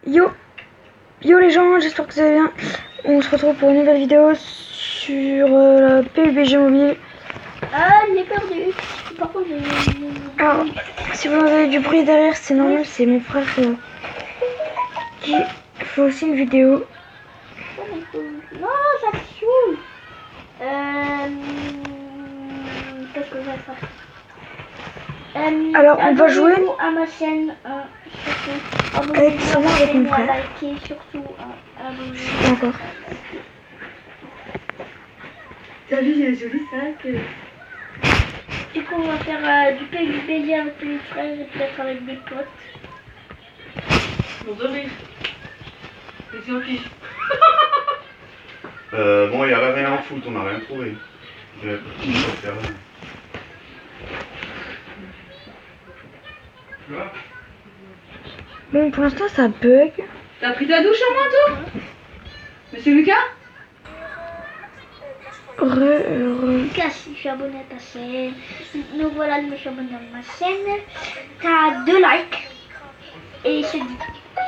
Yo, yo les gens, j'espère que vous allez bien. On se retrouve pour une nouvelle vidéo sur la PUBG Mobile. Ah, il est perdu. Par contre, Alors, si vous avez du bruit derrière, c'est normal, c'est mon frère qui fait aussi une vidéo. non, ça me saoule. Qu'est-ce que je vais faire? Alors, on va jouer à ma chaîne, surtout. avec Summer, avec mon frère. Liker, surtout. Pas encore. T'as vu, il est joli ça que... Du coup, on va faire du PUBG avec mes frères et peut-être avec des potes. Bon, donnez. C'est gentil. Bon, il n'y avait rien en foot, on n'a rien trouvé. Je vais faire rien. Tu vois? Bon, pour l'instant, ça bug. T'as pris ta douche en moins, toi? Monsieur Lucas? Lucas, je suis abonné à ta chaîne. Donc voilà, je me suis abonné à ma chaîne. T'as 2 likes. Et je te dis,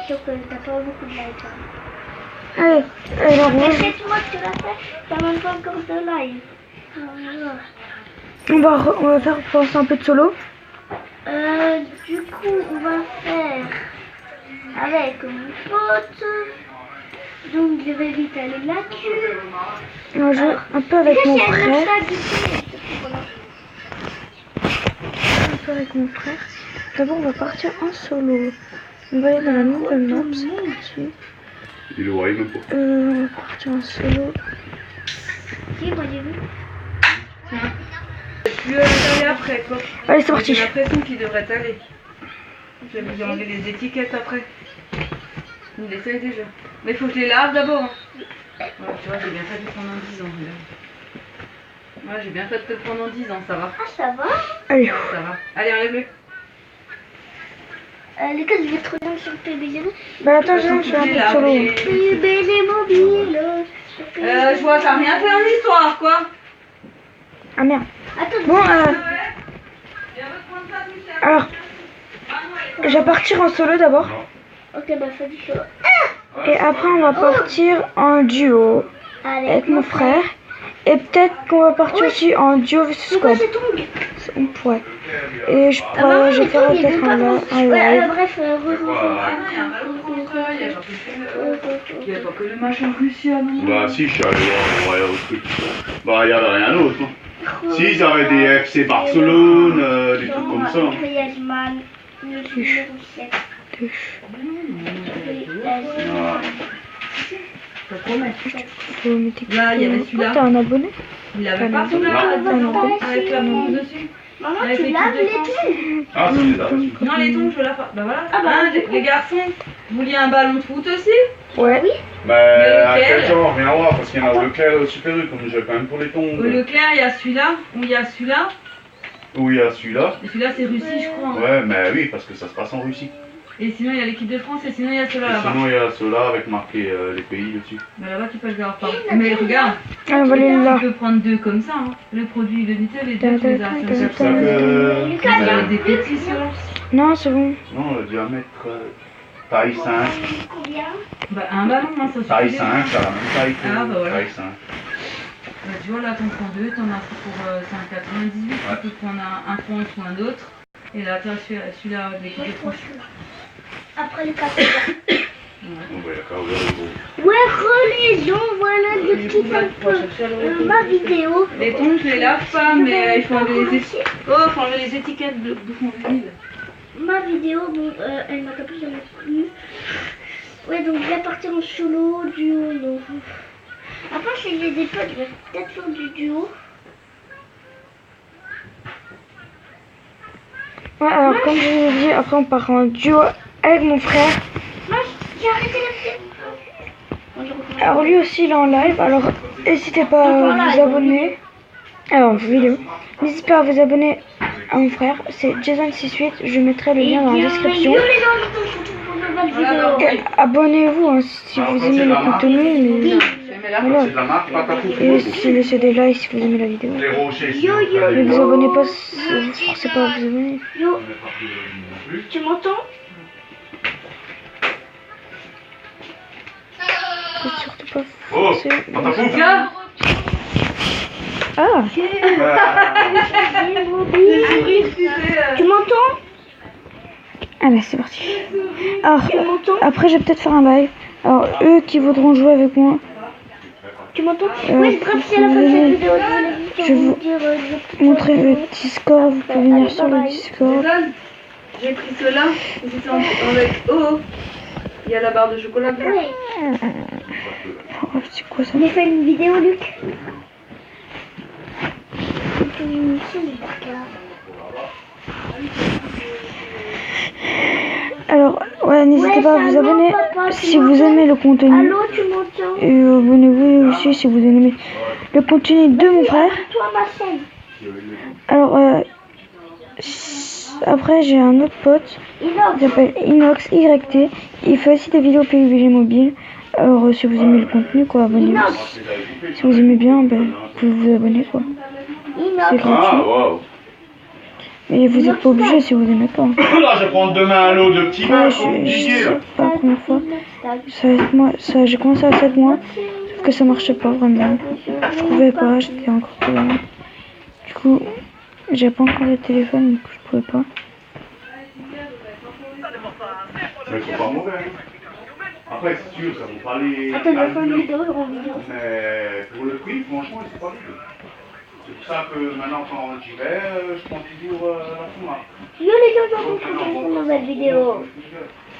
sauf que t'as pas beaucoup de likes. Hein. Allez, alors Mais c'est toi que tu l'as fait, t'as même pas encore de likes. on va faire pour l'instant un peu de solo. Du coup, on va faire avec mon pote. Donc je vais vite aller là-dessus. On va jouer un peu avec mon frère. Un peu avec mon frère. D'abord, on va partir en solo. On va aller dans la nouvelle map, c'est parti. Il le voit même pas. On va partir en solo. Si, moi j'ai vu. Je vais aller après, quoi. Allez, c'est parti. J'ai l'impression qu'il devrait t'aller. Je vais vous enlever les étiquettes après. Il essaye déjà. Mais il faut que je les lave d'abord. Hein. Ouais, tu vois, j'ai bien fait de le prendre en 10 ans. Regarde. Ouais, j'ai bien fait de te le prendre en 10 ans, ça va. Ah, ça va. Allez. Ça va. Allez, enlève-le. Lucas, je vais te rejoindre sur PUBG. Bah attends, je fais un peu de solo. PUBG mobile. Je vois, t'as rien fait en histoire, quoi. Ah merde. Attends, Bon, alors, je vais partir en solo d'abord. ok, bah fais du solo. Et après, on va partir en duo avec mon frère. Et peut-être qu'on va partir aussi en duo vs C'est quoi squad. cet ongle? On pourrait. Et je vais faire peut-être un live. Ouais, bref, Il n'y a pas que le machin Russia, non? Bah si, je suis allé voir le truc. Bah il n'y avait rien d'autre. Hein. Si, ils avaient des FC Barcelone, des trucs comme ça. Hein. Griezmann, numéro 7. Ça promet. Là, il y avait celui-là. T'as un abonné? Il avait pas avec la bombe dessus. Maman, Avec tu les laves trucs de les France. tongs? Ah, c'est là. Non, les tongs, je la pas. Bah voilà. Ah bah, Hein, les garçons, vous vouliez un ballon de foot aussi? Ouais. Bah, à lequel? quel genre, viens voir, parce qu'il y en a au Leclerc Super U, comme j'ai quand même pour les tons. Au Leclerc, il y a celui-là, ou il y a celui-là. Où il y a celui-là. Et celui-là, c'est Russie, je crois. Hein. Ouais, mais oui, parce que ça se passe en Russie. Et sinon, il y a l'équipe de France, et sinon, il y a celui-là Et là-bas. sinon, il y a ceux-là avec marqué les pays dessus. Bah là-bas, tu peux le voir pas. Mais regarde, On va aller là. tu peux prendre 2 comme ça. Hein. Le produit de l'unité, les 2, tu les as. C'est pour ça que. Il y a des petits ceux-là. Non, c'est bon. Non, le diamètre taille 5. Combien? Bah, un ballon, hein, ça suffit. Taille 5, ça a la même taille que Ah, bah voilà. taille 5. Bah, tu vois, là, t'en prends 2, t'en as pour 5,98. Ouais. Tu peux prendre un France ou un autre. Et là, tiens, celui-là de l'équipe de France. Après le 4. Bon, bah, il y a qu'à ouvrir le gros. Ouais, religion, voilà le petit un peu ma vidéo. Les tongs, je les lave pas, mais il faut enlever les étiquettes. Oh, faut enlever les étiquettes de fond vinyle. Ma vidéo, bon, elle m'a plus jamais plu. Ouais, donc je vais partir en solo, duo, non. Après, si j'ai des potes, je vais peut-être faire du duo. Ouais, alors comme je vous ai dit, après on part en duo avec mon frère. Moi, j'ai arrêté la vidéo. Alors lui aussi il est en live, alors n'hésitez pas à vous abonner. Alors vidéo. N'hésitez pas à vous abonner à mon frère, c'est Jason68, je mettrai le lien dans la description. Et abonnez-vous hein, si vous aimez le contenu. Voilà. C'est de la marque, pas ta coupe. Et laissez des likes si vous aimez la vidéo. Les rochers, si Yo, vous yo, allez Ne vous voir. abonnez pas, vous forcez pas à vous abonner. Yo, tu m'entends? c'est surtout pas Oh, c'est- dans ta pouf. Tiens, Ah, Tu m'entends? allez, c'est parti. Alors, Tu m'entends? après, je vais peut-être faire un live. Alors, eux qui voudront jouer avec moi, Tu m'entends? Oui, bref, c'est la fin de cette vidéo. Je je voulais vous vous dire montrer le Discord. Vous pouvez venir sur le Discord. Jason, j'ai pris cela. C'est avec oh, il y a la barre de chocolat. Oui. Oh, c'est quoi ça? On a fait une vidéo, Luc. Alors, ouais, n'hésitez Ouais, pas à ça vous va, abonner papa, tu si vous m'entends? aimez le contenu. Allô, tu m'entends? Et abonnez-vous aussi si vous aimez le contenu de mon frère. Toi, ma chaîne. Alors, après, j'ai un autre pote. Il s'appelle Inox YT. Il fait aussi des vidéos PUBG mobile. Alors, si vous aimez le contenu, quoi, abonnez-vous. Inox. Si vous aimez bien, ben, vous pouvez vous abonner, quoi. C'est Inox. gratuit. Ah, waouh. Mais vous n'êtes pas obligé si vous aimez pas. Là, je vais prendre demain un lot de petits Ouais, bains je compliqués, sais là. pas la première fois. Ça va être moi, ça, j'ai commencé à 7 mois. Sauf que ça marchait pas vraiment. Je trouvais pas, j'étais encore trop loin. Du coup, j'ai pas encore le téléphone, du coup, je pouvais pas. Mais ils sont pas mauvais. Hein. Après, c'est sûr, ça vaut pas les. Attends, je vais faire une vidéo, je rends vidéo. Mais pour le prix, franchement, ils sont pas vieux. C'est pour ça que maintenant, quand j'y vais, je prends toujours la Fuma. Yo les gens, j'en pour une nouvelle vidéo.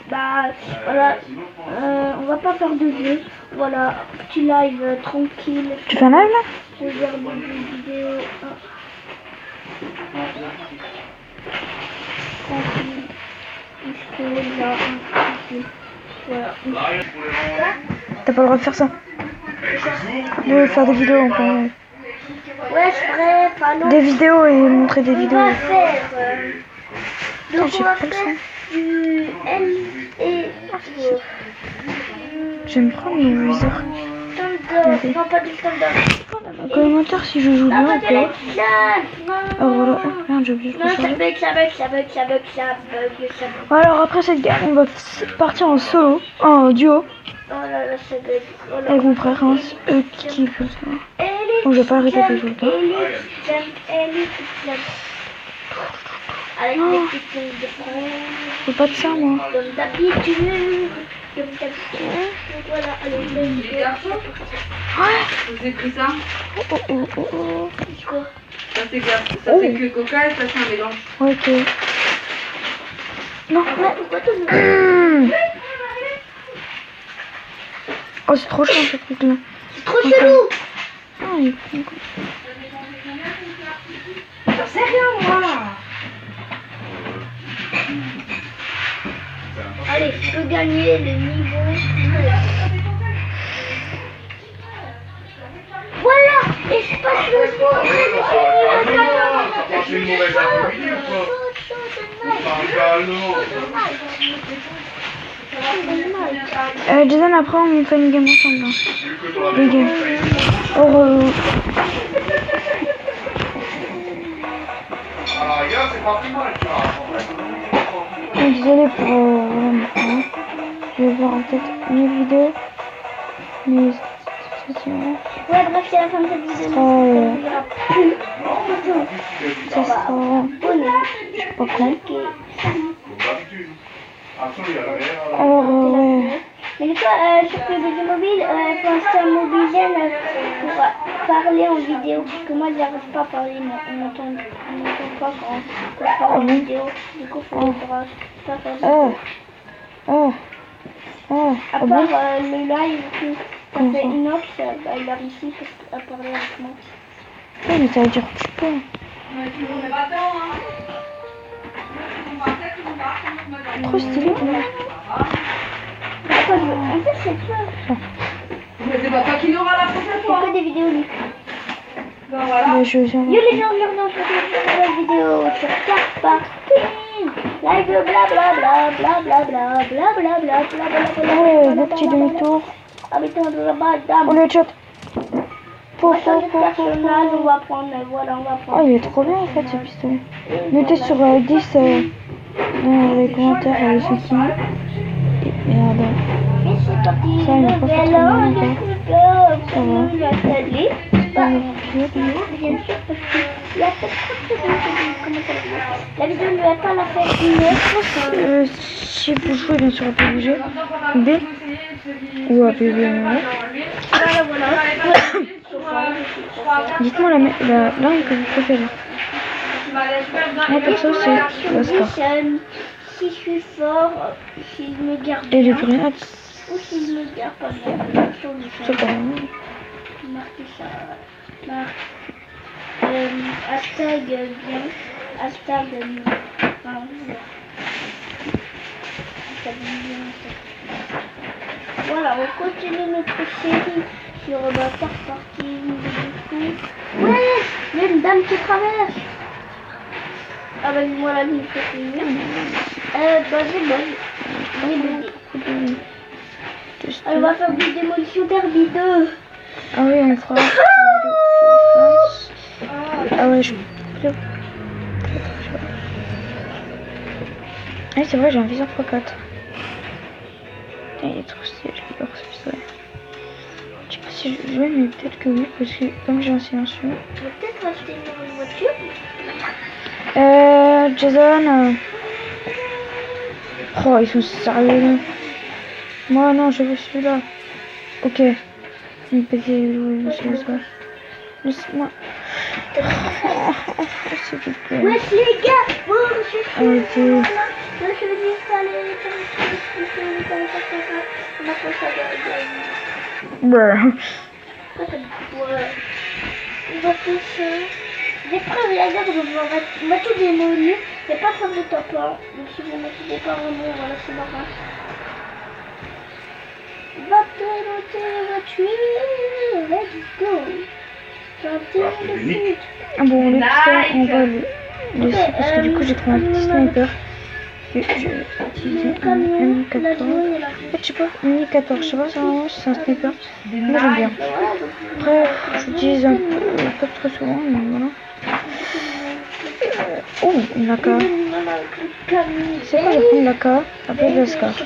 Bah, voilà. On va pas faire de jeu. Voilà, petit live tranquille. Tu fais un live là? Regarde des vidéos. Tranquille. Jusque là, tranquille. Voilà. T'as pas le droit de faire ça. De faire des vidéos encore. Ouais. Ouais, je ferai pas long. Des vidéos et montrer des On vidéos. va faire. Donc J'ai on va pas le faire son. du L et J'aime prendre mon viseur. Thunder. Non, pas du Thunder. Commentaire si je joue Non, bien pas ou de pas. l'extase. Non. Oh voilà, merde, j'ai oublié de Non, ça recharger. bug, ça bug, ça bug, ça bug, ça bug, ça bug. Alors après cette game, on va partir en solo, en duo, Oh là là, ça bug. Oh là avec mon frère, hein, c'est eux qui kiffent ça. Bon, je vais pas le répéter tout le temps. Avec les petites lignes de France, Je veux pas de ça, moi. comme d'habitude. Comme d'habitude. Voilà, allez, Les garçons, Ouais. je vous ai pris ça. Oh, oh, oh, oh. Quoi? Ça c'est que coca et ça c'est un mélange. Ouais, ok. Non. Ouais, pourquoi tout le monde? Oh, c'est trop chiant ce truc-là. C'est trop chelou! Ah, il... J'en sais rien moi. Allez, je peux gagner le niveau. Voilà! Et je passe le C'est une mauvaise après-midi ou quoi? Jason, après, on fait une game ensemble. Hein. Des games. Oh, Ah, regarde, c'est pas plus mal, ça. désolé pour voilà, maintenant. Je vais voir peut-être une autre vidéo. Mais c'est Ouais, bref, c'est la fin de cette vidéo. Oh. Ça ça sera abonner, je sais pas quand. liker. Alors ouais. Mais toi, sur PUBG Mobile, faut installer un mobile pour parler en vidéo. Parce que moi, j'arrive pas à parler, mais on m'entend pas quand je parle en vidéo. Du coup, faut pas faire ça. À Ah part bon? le live que ça fait Inox, bah, il a réussi à parler avec moi. Ouais, mais ça veut dire que tu peux. Trop stylé. Attends, en fait, c'est toi. Mais c'est papa qui l'aura la prochaine fois. C'est que des vidéos lui. Ben voilà. Mais je viens. Yo les gens, regardez, on fait une nouvelle vidéo sur Carparking. Live blablabla, blablabla, blablabla, blablabla. Oh, le petit demi-tour. Habitant de la Badam. Oh, le chat. On va changer de personnage, on va prendre, voilà, on va Oh, prendre. il est trop bien en fait ce pistolet. Notez sur 10 dans les commentaires ceux qui. Et merde. Ça, il m'a pas fait trop mal, ça va. La télé. Bien Bien sûr, parce qu'il y a peut-être comment ça s'appelle. La vidéo lui attend la fin d'une heure. Si vous jouez bien sûr à PUBG, B ou à PUBG, Voilà. dites-moi la langue que vous préférez. Moi perso c'est la Star. Si je suis fort, si je me garde Et les bien, grenades, ou si je me garde pas bien, c'est pas mal. marquez ça. Hashtag bien, hashtag non. Enfin, hashtag bien. Voilà, on continue notre série sur Bâtard partie du coup. Ouais, il y a une dame qui traverse. Ah bah voilà, il faut finir. C'est bon. On va faire du démolition derby 2. Ah oui, on fera. Ah ouais, je. Ah c'est vrai, j'ai un viseur x4. Il est trop stylé, j'adore ce pistolet. Je sais pas si je jouais, mais peut-être que oui, parce que comme j'ai un silencieux. On va peut-être acheter une nouvelle voiture. Jason. Oh, ils sont sérieux. Moi, non, je veux celui-là. Ok. Une petite. Oui, je sais pas. Laisse-moi. S'il vous plaît. Ouais, les gars, bon, je suis Arrêtez. là. Je vais installer. On a fait ça Brr. on va faire ça. Des preuves, la garde, on va tout démolir. Il n'y a pas faire de top 1. Donc si vous ne mettez pas vraiment, voilà, c'est normal. Va te voiture, let's go. Ah bon, les pistolets, on va le laisser parce que du coup j'ai trouvé un petit sniper. Et je vais utiliser un M14. En fait, je sais pas, M14, je sais pas vraiment si c'est un sniper. Moi j'aime bien. Après, j'utilise un peu, pas très souvent, mais voilà. Oh, une AK. C'est quoi, je vais prendre l'AK à place de la Scar. Ça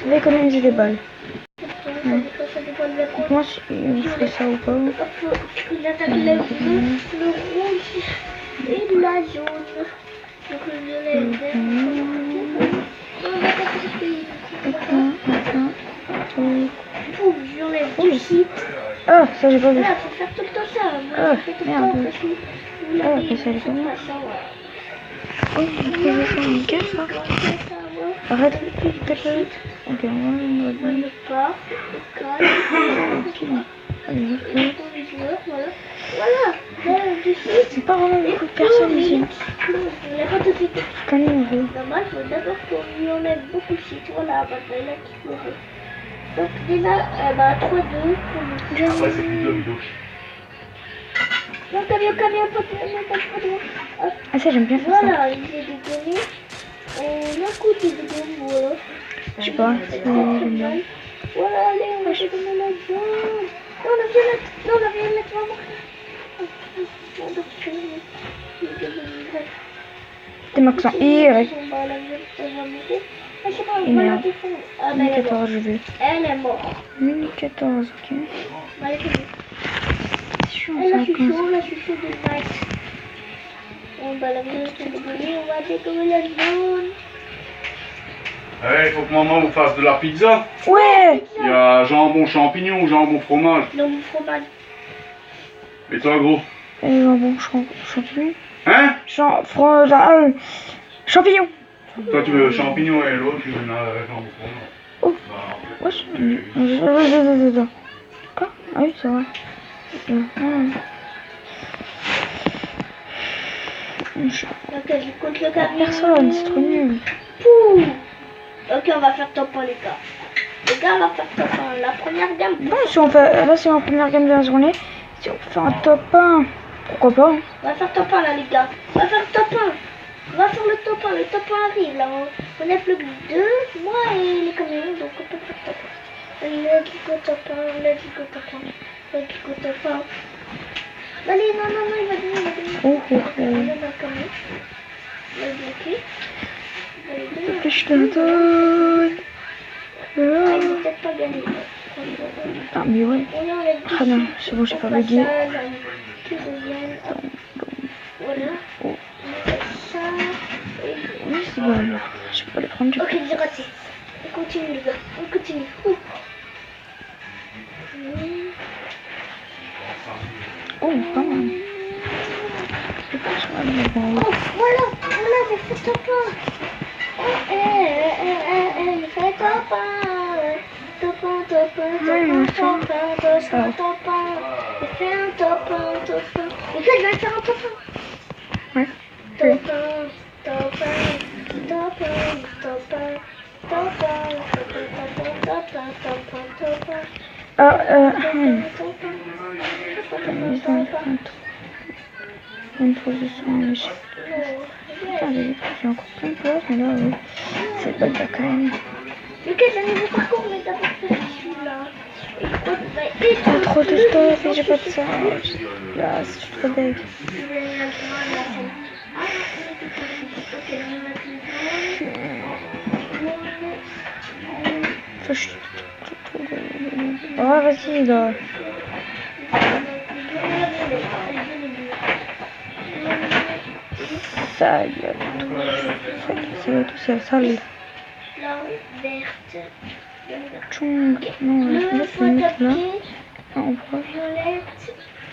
va économiser des balles. Ouais. Moi, si vous ferez ça ou pas. Il attaque le rouge et la jaune. Donc le j'enlève du site. Ah, ça j'ai pas vu. Voilà, faut faire tout le temps ça. Ah, merde. Ah, ok, ça j'ai pas vu. Oh, j'ai fait nickel ça. Arrête, arrête. Ok, on va bien. Voilà, du site. C'est pas vraiment beaucoup de personnes ici. On n'a pas tout de suite. Quand on veut. Normal, il faut d'abord qu'on y enlève beaucoup de sites. Voilà, bah, là qui se lève. Donc déjà, 3-2. Après, c'est plus de vidéo. Non, camion. Ah, ça j'aime bien faire ça. Voilà, il fait des données. On a coûté des données, voilà. Je sais pas, j'aime bien. Voilà, allez, on va se donner la jaune. Non, la violette, vraiment. T'es max en Y. Et merde. Ah, Mini 14, je vais. elle est morte. Mini 14, ok. Elle est finie. C'est chiant Elle ça, a quand chouchou, la chouchou de Max. On va la violette, on va décorer la jaune. Il faut que maman vous fasse de la pizza. Ouais. Il y a jambon champignon ou jambon fromage. Non, du fromage. Et toi, gros? Bon, champignon. Hein? Champignon. Toi, tu veux champignon et l'autre, tu veux jambon fromage. Oh. Bah, Ouais, quoi? Ah oui, c'est vrai. Ok, je compte le camion. Personne, c'est trop nul. Pouh. Ok, on va faire top 1, les gars. Les gars, on va faire top 1. La première gamme. Bon, si on fait, là c'est ma première game de la journée. Si on fait un top 1, pourquoi pas? On va faire top 1 là, les gars. On va faire top 1. On va faire le top 1. Le top 1 arrive là. On est plus que 2, moi et les camions. Donc on peut faire top 1. Let's go top 1. Let's go top 1. Let's go top 1. Allez, non, il va venir. Oh. Il va dans le camion. Il va bloquer. Je te le donne. Il n'a peut-être pas gagné. Ah, mais ouais. Et là, on a dit Très bien, c'est bon, j'ai pas bugué. qui reviennent. Voilà. Oh. On fait ça. Et... Oui, c'est bon. Je peux pas les prendre, Ok, j'ai raté. On continue, les gars. On continue. Ouh. Oh, pas mal. Je pense que je vais bon. Oh, voilà, j'ai fait top 1. J'ai fait top 1. Top 1, top 1, top 1, top 1, top 1, top 1. J'ai fait un top 1, top 1. Et toi, je vais faire un top 1. Ouais. Top 1, top 1, top 1, top 1, top 1, top 1, top 1. Ah, une position en échec. Ah, j'ai encore plein de place, mais là, oui. C'est pas le cas quand même. Lucas, j'ai un nouveau parcours, mais t'as pas fait celui-là. T'as trop de stuff et j'ai pas de ça. Là, je suis trop deg. Oh, vas-y, là. Ça y est, tout ça, sale. La verte. Tchong. Non, Bleu, je vais faut le mettre là. attaquer. Ah, on voit. Violette.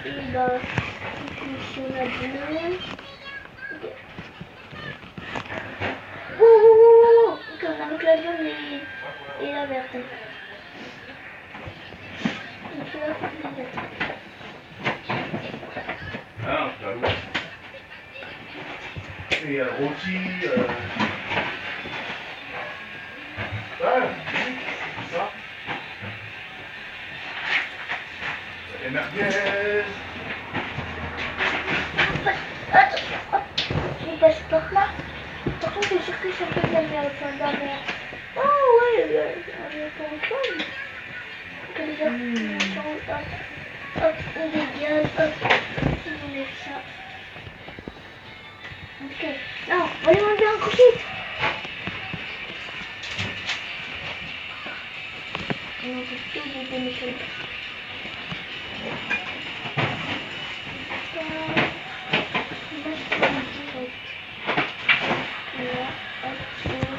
Et bah, si on a bleu. Ouh, ok, on a donc la jaune et la verte. Donc, on va faire la verte. Ah, j'avoue. Et le rôti. Ouais, c'est ça. Les merguez. Attends, je passe par là. Par contre, je suis sûr que c'est un peu de la merde, enfin, de la merde. Oh ouais, on est pas en que les autres hop, on dégage, hop, on met ça. Ok, non, on va aller manger un croquis. On peut tout des méchants.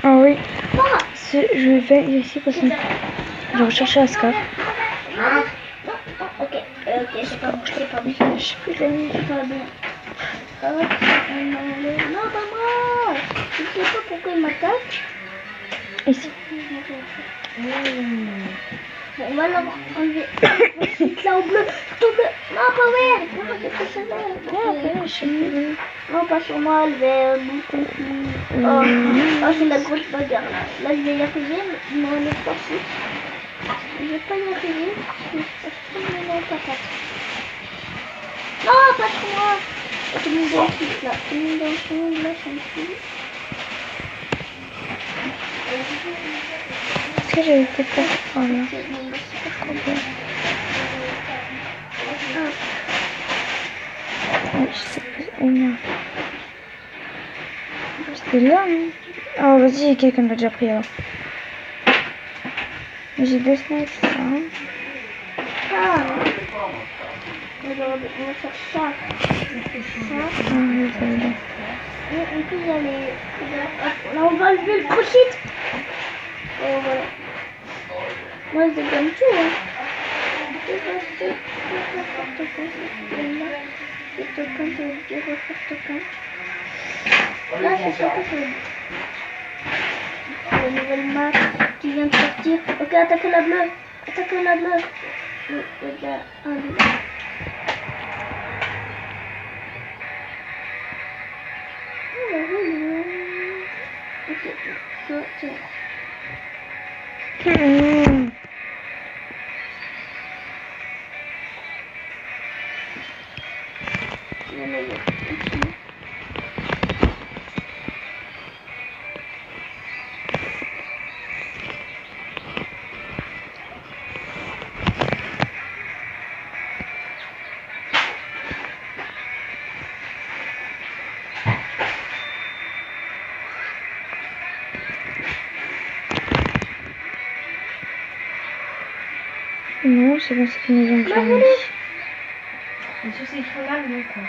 Ah oui. Ah, Je vais ici parce que je recherche Aska. non, ok, c'est pas bon. Je sais plus la nuit. C'est pas bon. Hop, non, pas moi. Je sais pas pourquoi il m'attaque. Ici. Bon, on va l'enlever. Là au bleu, tout bleu. Non, pas vert. Non, c'est pas ça vert. Je sais plus. Non, pas sur moi, le vert. Oh, c'est la grosse bagarre là. Là, je vais y arriver, mais on est parti. Je vais pas y arriver. Parce que je vais pas patate. Non, pas sur moi. Tout le monde dans le sud là. Tout le monde dans le sud là, ça me suit. Est-ce que j'avais peut-être pas fait par là? Oui, je sais plus. Oh non. C'était là, non? Oh, vas-y, quelqu'un l'a déjà pris alors. J'ai 2 snipes, ça. Ah, on va faire ça. Ah, oui, ça va bien. Et puis il y a les... Là, on va lever le crochet. Oh, voilà. Moi, je gagne tout, hein. Là, c'est ça que c'est. La nouvelle map qui vient de sortir. Ok, attaquez la bleue. Attaquez la bleue. Il y a un bleu. Ok, ça, c'est... Non, c'est dans cette maison que j'ai mis. Mais si c'est écrit mal, non quoi.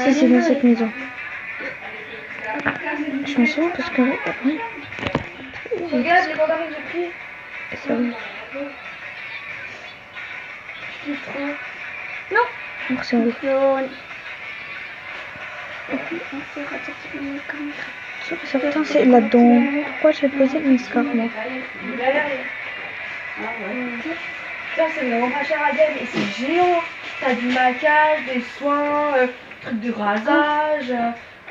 Si, c'est dans cette maison. Je m'en souviens parce que... Oui. Regarde les mandarines que j'ai pris. Ça oui. Je kiffe trop. Merci, oui. Jaune. Certains, c'est là-dedans. Pourquoi j'ai posé le mascara, moi? Ça c'est vraiment pas cher à Dell et c'est géant. T'as du maquillage, des soins, trucs de rasage,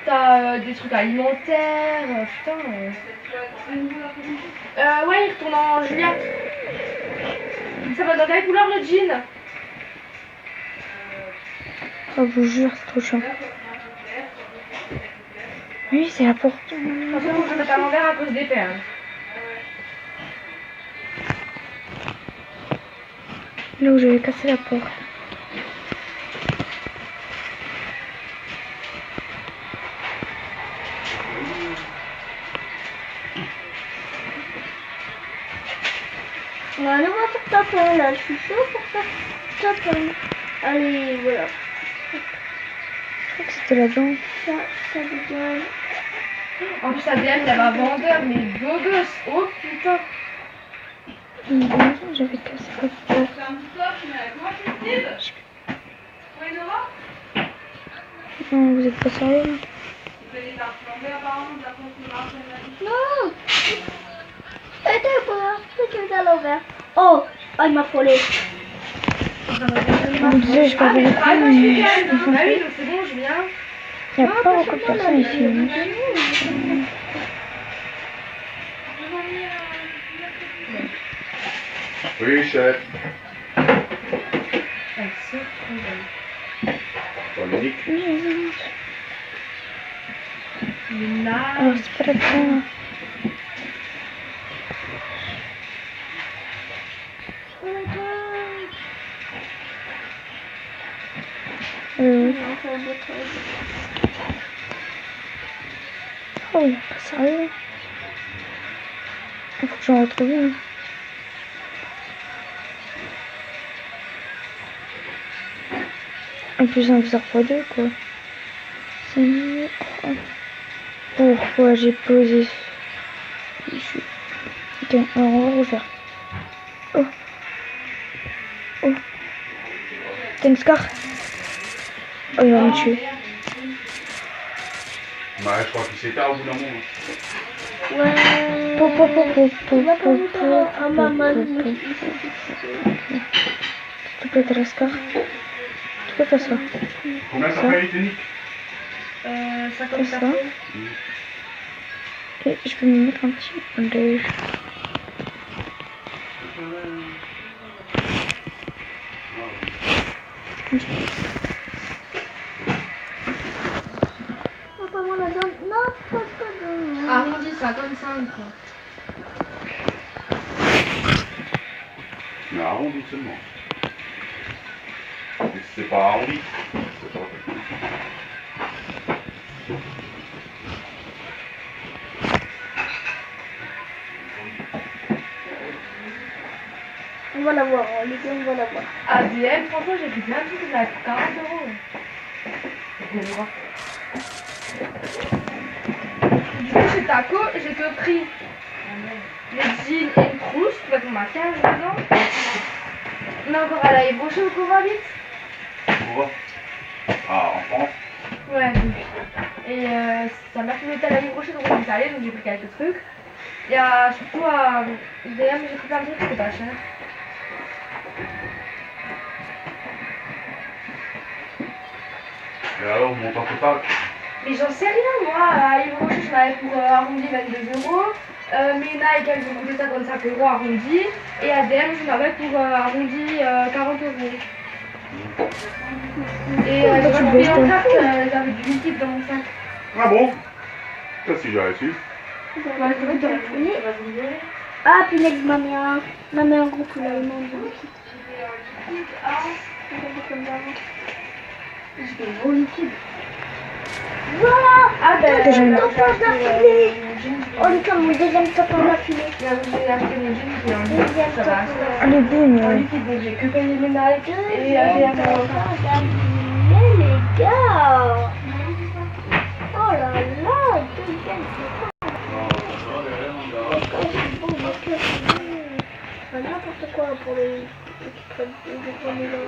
t'as des trucs alimentaires, putain. Ouais, il retourne en Juliette. Ça va dans quelle couleur le jean? Oh, je vous jure, c'est trop chiant. Oui, c'est la porte. De toute façon, faut que je mette à l'envers à cause des perles. Là où j'avais cassé la porte. On va aller voir sur ta pomme là, je suis chaud pour faire ta pomme. Allez, voilà. Je crois que c'était là-dedans. Ça devient... En plus, ADM, il y avait un vendeur, mais beau gosse. Oh putain. J'avais cassé la porte. Non, vous êtes pas sérieux là? Non. C'était à l'envers. Oh, il m'a frôlé. Je vous disais, je pas vérifié, Ah, mais oui, je donc c'est bon, je viens. il n'y a pas beaucoup de personnes ici. Oui, chef. Dominique. Alors, c'est pas là-dedans. Oui. Oh, il n'est pas sérieux. Il faut que j'en retrouve une. En plus, un bizarre x2, quoi. C'est mieux. Pourquoi j'ai posé ici? Ok, alors on va refaire. Oh. Oh. T'as une scar? Oh, il va me tuer. Ouais, je crois qu'il s'éteint au bout d'un moment. Ouais. S'il Ah, maman. te plaît, t'as la scar? Tu peux faire ça. Combien ça fait, Tonique? 50 Ça. personnes. Et je peux me mettre un petit bandage. Papa, moi la donne. Non, pas de Arrondi 55 quoi. Mais arrondi seulement. Et si c'est pas arrondi, c'est pas vrai. On va la voir, les deux, on va la voir. ADM, franchement, j'ai pris plein de trucs, ça a coûté 40 euros. Je vais voir. Du coup, chez Taco, j'ai que pris les jeans et une trousse pour mettre mon maquillage dedans. On est encore à la ébaucher au Covavit. Pourquoi? Ah, en France? Ouais. Et ça m'a fait l'hôtel à l'ébaucher, donc on est allé, donc j'ai pris quelques trucs. Il y a surtout à DM, j'ai pris plein de trucs, c'était pas cher. Et alors, montant total? Mais j'en sais rien, moi, à l'ébaucher, je m'avais pour arrondi 22 euros. Mena et qu'elles ont coûté 55 euros arrondi. Et ADM, je m'avais pour arrondi 40 euros. Et j'ai pris en carte, j'avais du liquide dans mon sac. Ah bon? Ça, si j'avais su. Ah, punaise, ma mère un gros poulet allemand. J'ai fait gros liquide. Voilà. Ah ben, Déjà une- Top d'affilée. Oh, le temps, mon deuxième top d'affilée. j'ai acheté mon jean, j'ai un Deuxième jean, ça top va. Allez, bim. En liquide, donc j'ai que payé mes Nike et Deuxième ADM. top d'affilée, les gars. Oh là là, deuxième top. N'importe quoi pour les qui prennent les premiers là.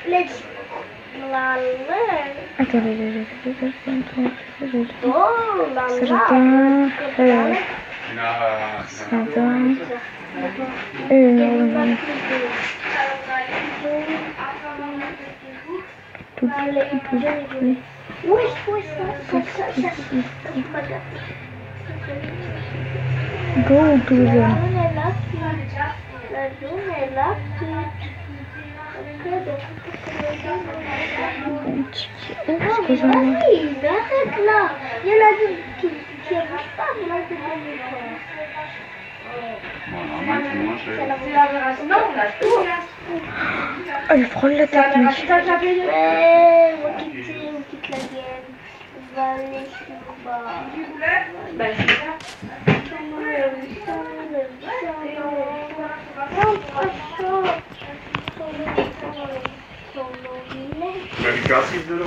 Let's la la. Attendez, Oh là là. Certains, Oui, oui, ça. Go ou deuxième? La jaune est là, C'est quoi ça? oui, mais arrête là. Il y a la jaune qui avance pas, mais là, c'est pas mieux, quoi. Bon, normal, c'est moins cher. C'est la version. Non, on a tout là. Oh, il frôle la Ça, tête, mec. t'as déjà payé? Ouais, on quitte la game. On va aller sur le bas. Bah, c'est ça. Tu as du cassif dedans.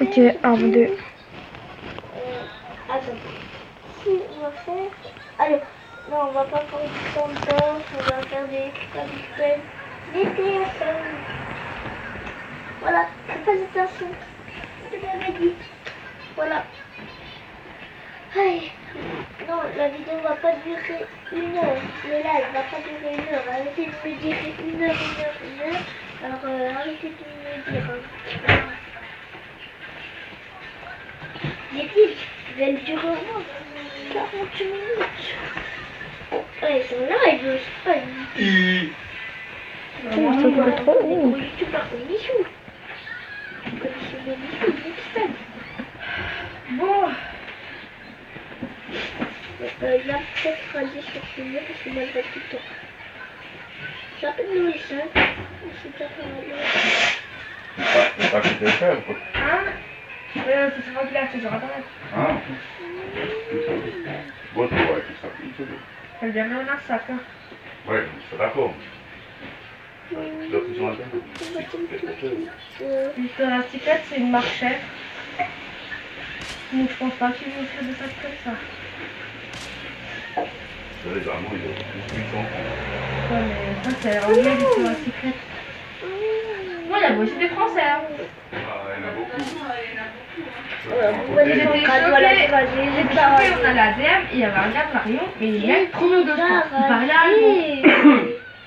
Ok, 1, 2. Attends. Si on va faire. Allez, non, on va pas faire du tendance, on va faire des traditionnels. Des TFM. Voilà, c'est pas des TFM. Je l'avais dit. Voilà. Aïe. Non, la vidéo va pas durer 1 heure. Le live va pas durer 1 heure. Arrêtez de me dire 1 heure. Alors, arrêtez de me dire. Dit-il, elle dure au moins 40 minutes. Ouais, c'est live, c'est pas une Ça coûte trop. youtubeur comme Michou. Comme Michou de Michou, Mixtape. Bon. Il y a peut-être rasé sur ce mur parce que moi je vois tout le temps. J'appelle Louis, hein. C'est déjà pas mal. C'est pas que tu faire ou quoi? Hein? C'est sur votre l'air, c'est sur internet. Ah. Bon, tu vois, tout ça, c'est bon. Elle vient même un sac. Hein. Ouais, je suis d'accord. Tu dois plus sur internet. Victor la Secret, c'est une marque chère. Donc je pense pas qu'ils vont faire des sacs comme ça. Les Allemands, ils ont plus de 800. Ouais, mais ça c'est anglais, Victor la Secret. Moi, il y a aussi des Français. Hein. Ah, il y en a beaucoup. J'étais choquée, on allait à DM, il y avait un gars de Marion, et il est trop bien de Il parlait allemand.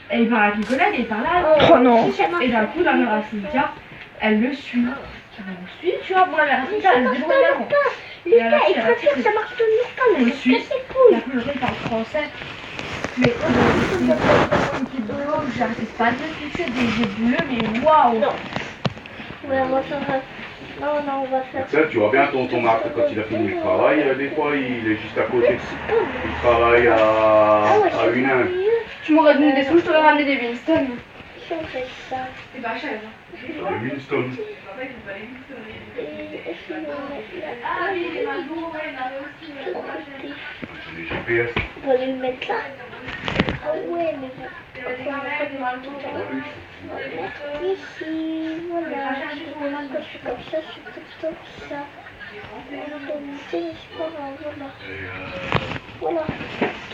Et il parlait avec une collègue et il parlait allemand. Oh non. Et d'un coup, la mère à Cynthia, elle le suit. Elle le suit, tu vois, moi, la mère à Cynthia, elle se débrouille allemand. Lucas, il faut faire ça marche toujours pas, mais Je c'est suis. cassé La cool. pleurer par français. Mais j'arrête pas de le fixer des yeux bleus, mais waouh! Ouais, on va faire. Non, on va faire. Tu sais, tu vois bien ton Marc quand il a fini le travail, des fois il est juste à côté. Il travaille à 1 heure. Tu m'aurais donné des sous, je t'aurais ramené des Winston. Si on fait ça. C'est pas cher. Les Winston. Et est-ce qu'on va mettre là? J'ai des GPS. On va le mettre là. Ah ouais, mais bon. On va mettre ici. Voilà. Quand je suis comme ça, je suis comme ça. Voilà.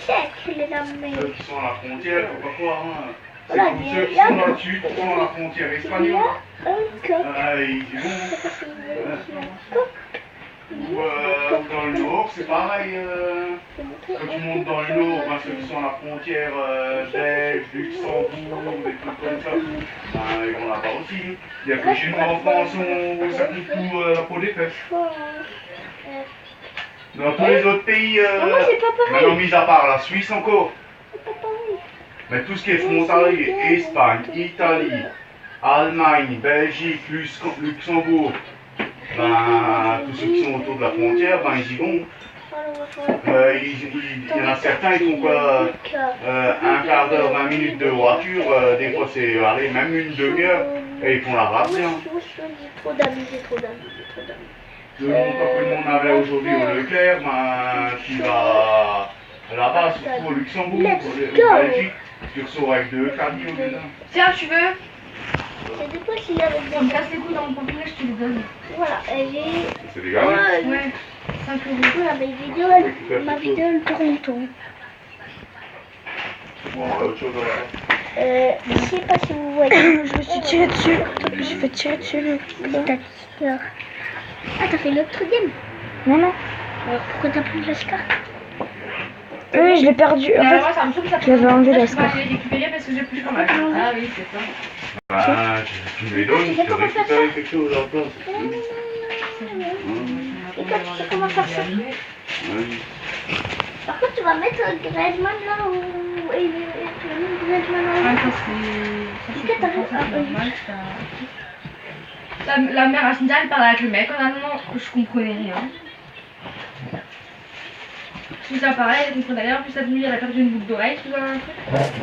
Check les dames. Ceux qui sont à la frontière, faut pas croire. Hein. C'est Voilà, comme ceux qui sont là-dessus, qui sont à la frontière Il y espagnole. a un coq. Ils vont. Ou dans le nord, c'est pareil. Quand tu montes dans le nord, ben, ceux qui sont à la frontière belge, Luxembourg, des trucs comme ça, ben, ils vont là-bas aussi. Il y a que chez nous en France où ça coûte tout la peau des fesses. Dans tous les autres pays, Maman, c'est pas pareil. maintenant mis à part la Suisse encore, C'est pas pareil. mais tout ce qui est frontalier, Espagne, Italie, Allemagne, Belgique, Luxembourg, ben, tous ceux qui sont autour de la frontière, ben, ils y vont. Il y en a certains, ils font quoi un quart d'heure, 20 minutes de voiture, des fois c'est allez, même une demi-heure, et ils font la rate bien. J'ai trop d'amis, j'ai trop d'amis, j'ai trop d'amis. Le monde que l'on avait aujourd'hui au Leclerc, ben, tu vas là-bas, surtout au Luxembourg, en Belgique, tu ressors avec 2 caddies au lieu d'un. Tiens, tu veux? C'est des fois s'il y avait On me casse les couilles dans mon pamphlet, je te les donne. Voilà, j'ai... C'est des gamins. Ouais, 5 €. Voilà, ma vidéo, elle tourne longtemps. Bon, autre chose à faire. Je sais pas si vous voyez. Je me suis tiré dessus. J'ai fait tirer dessus. Ah, t'as fait l'autre game? Non, non. Pourquoi t'as pris la carte? Oui, je l'ai perdu. En fait, Moi, ça me saoule, ça je l'avais enlevé la je vais scar. aller récupérer parce que j'ai plus quand même. Ah oui, c'est ça. Ben, tu me les donnes, je te récupère quelque chose à la place. Et toi, tu sais comment faire ça? Vas-y. Par contre, tu vas mettre Griezmann là ou... Et tu vas mettre Griezmann Ah, là. ça c'est... Est-ce que t'as c'est normal, ça... La mère à Cynthia, elle parlait avec le mec, honnêtement, je comprenais rien. Tout ça pareil, elle comprenait rien, en plus cette nuit elle a perdu une boucle d'oreille, tu vois un truc.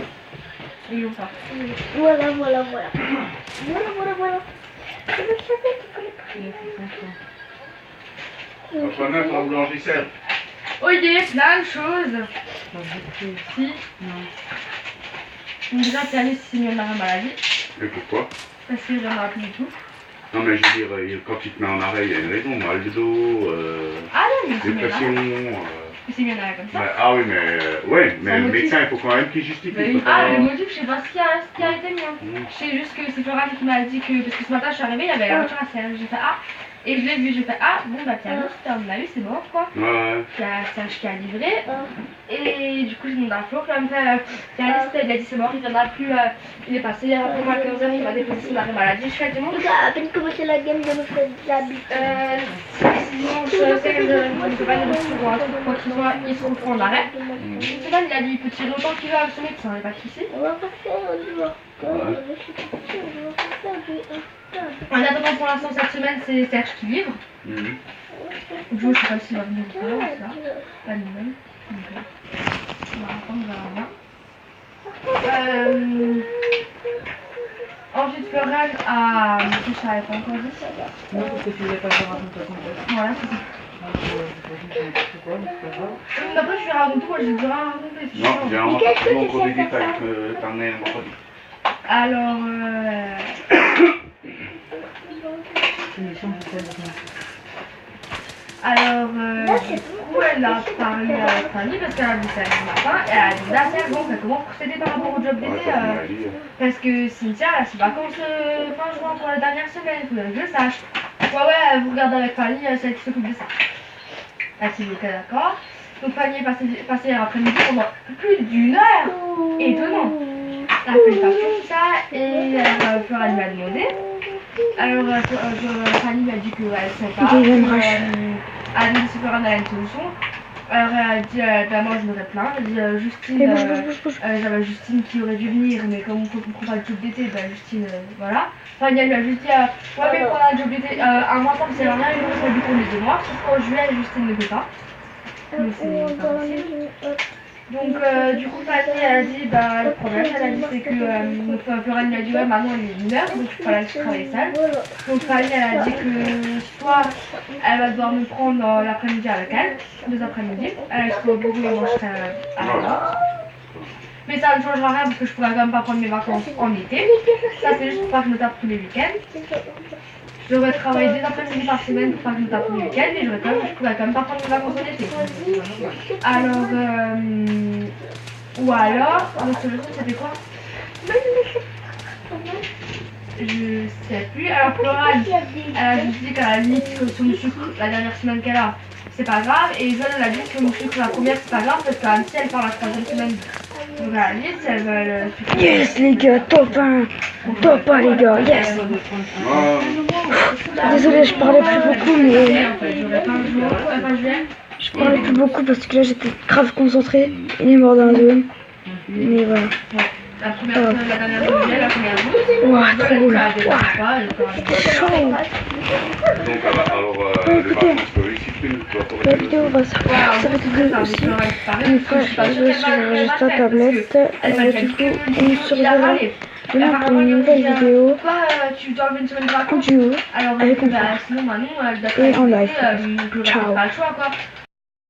Ils l'ont pas. Voilà, voilà, voilà. Voilà, voilà, voilà. Je le savais, tu connais pas. On va mettre en blanchisseur. Oh, il y a plein de choses. Si. Donc déjà, Pierre s'est mis en arrêt maladie, Et pourquoi? parce que j'en ai plus du tout. Non mais je veux dire, quand tu te mets en arrêt, il y a une raison, mal de dos, Ah non, mais il s'est mis en dépression. arrêt. Il s'est mis en arrêt comme ça. Ouais, ah oui, ouais, mais un le motif. médecin, il faut quand même qu'il justifie. Bah il oui. faut pas- Ah, le motif, je sais pas ce qui a été mis. Hein. Je sais juste que c'est Florent qui m'a dit que. Parce que ce matin, je suis arrivée, il y avait la voiture à Serge. J'ai fait ah. Et je l'ai vu, j'ai fait ah, bon bah Pierre, à mon avis, c'est mort quoi. Ouais, Il y a Serge qui a livré. Et du coup, je demande à Flo, il a dit c'est mort, il viendra plus. Il est passé après moi à 15h, il m'a déposé son arrêt maladie. Je fais du monde. Donc, à peine commencé la game de me faire de la bite. Sinon, je sais que je peux pas dire sur un truc, quoi qu'il soit, il se retrouve en arrêt. Je sais pas, il a dit il peut tirer autant qu'il veut avec son médecin, il n'y a pas de soucis. On va pas faire, on va En attendant, pour l'instant, cette semaine, c'est Serge qui livre. Mhm. Jo, je sais pas s'il va venir tout à l'heure, c'est là. Pas de nouvelles. Donc, on va attendre, on verra bien. Ensuite, Florent a... Je savais pas encore dit. Non, parce que tu voulais pas faire un truc complet. Voilà, c'est ça. Après, je vais raconter, moi, j'ai déjà raconté. c'est Non, chiant. j'ai encore des détails avec ta mère mercredi. Alors, C'est méchant, je sais maintenant. Alors, du coup, elle a parlé à Fanny parce qu'elle a vu ça ce matin et elle a dit à Serge, bon, comment procéder par rapport au job Ouais, d'été ça, tu m'as dit. parce que Cynthia, elle a ses vacances fin juin pour la dernière semaine, il faudrait que je le sache. Ouais, vous regardez avec Fanny, c'est elle qui s'occupe de ça. Elle s'est dit, ok, d'accord. Donc Fanny est passée hier après-midi pendant plus d'1 heure. Étonnant. Elle a fait une facture, tout ça, et Flora lui a demandé. Alors, Fanny lui a dit qu'elle ne sait pas. Elle a dit que Flora avait une solution. Alors, elle a dit, bah, moi je m'aurais plaint. Elle a dit, Justine, j'avais Justine qui aurait dû venir, mais comme on ne comprend pas le job d'été, bah, Justine, voilà. Fanny, elle lui a juste dit, ouais, mais prendre un job d'été, un mois ça me sert à rien, il faut s'habiter les 2 mois. Sauf qu'en juillet, Justine ne peut pas. Mais c'est pas possible. Donc, du coup, Fanny, elle a dit, bah, le problème, elle a dit, c'est que Florent lui a dit, ouais, maintenant il est mineure, donc il fallait que je travaille seule. Donc, Fanny, elle a dit que soit elle va devoir me prendre l'après-midi avec elle, 2 après-midi. Elle serait au bureau et moi je serais à la. Mais ça ne changera rien parce que je pourrais quand même pas prendre mes vacances en été. Ça, c'est juste pour pas que je me tape tous les week-ends. Je devrais travailler 2 après-midi par semaine pour pas que je me tape tous les week-ends et je pourrais quand même pas prendre mes vacances en été. Alors, ou alors, notre solution c'était quoi? Je sais plus. Alors, Flora, elle a juste dit qu'elle a mis que son sucre la dernière semaine qu'elle a, c'est pas grave. Et Joanne, elle a dit que son sucre la première, c'est pas grave parce que si elle part la 3e semaine. Donc, elle a dit si elle veut le sucre. Yes les gars, top 1. Top 1 les gars, yes. Désolée, je parlais plus beaucoup, mais En fait, j'aurais pas un jour, pas juillet. je parlais plus beaucoup parce que là j'étais grave concentrée. Il est mort dans la zone. Mais voilà. La première semaine, la dernière de juillet, la première jour. Ouah, trop cool. Elle a des repas, elle a des repas. Chaud. Donc, alors, les vacances, oui, si La vidéo va s'arrêter de aussi. Une fois je vais sur ta tablette. Du coup, on se reverra demain pour une nouvelle vidéo Tu dois enlever une semaine de vacances. en duo Alors, avec sinon, non, et en live. donc, Ciao. pas le choix, quoi.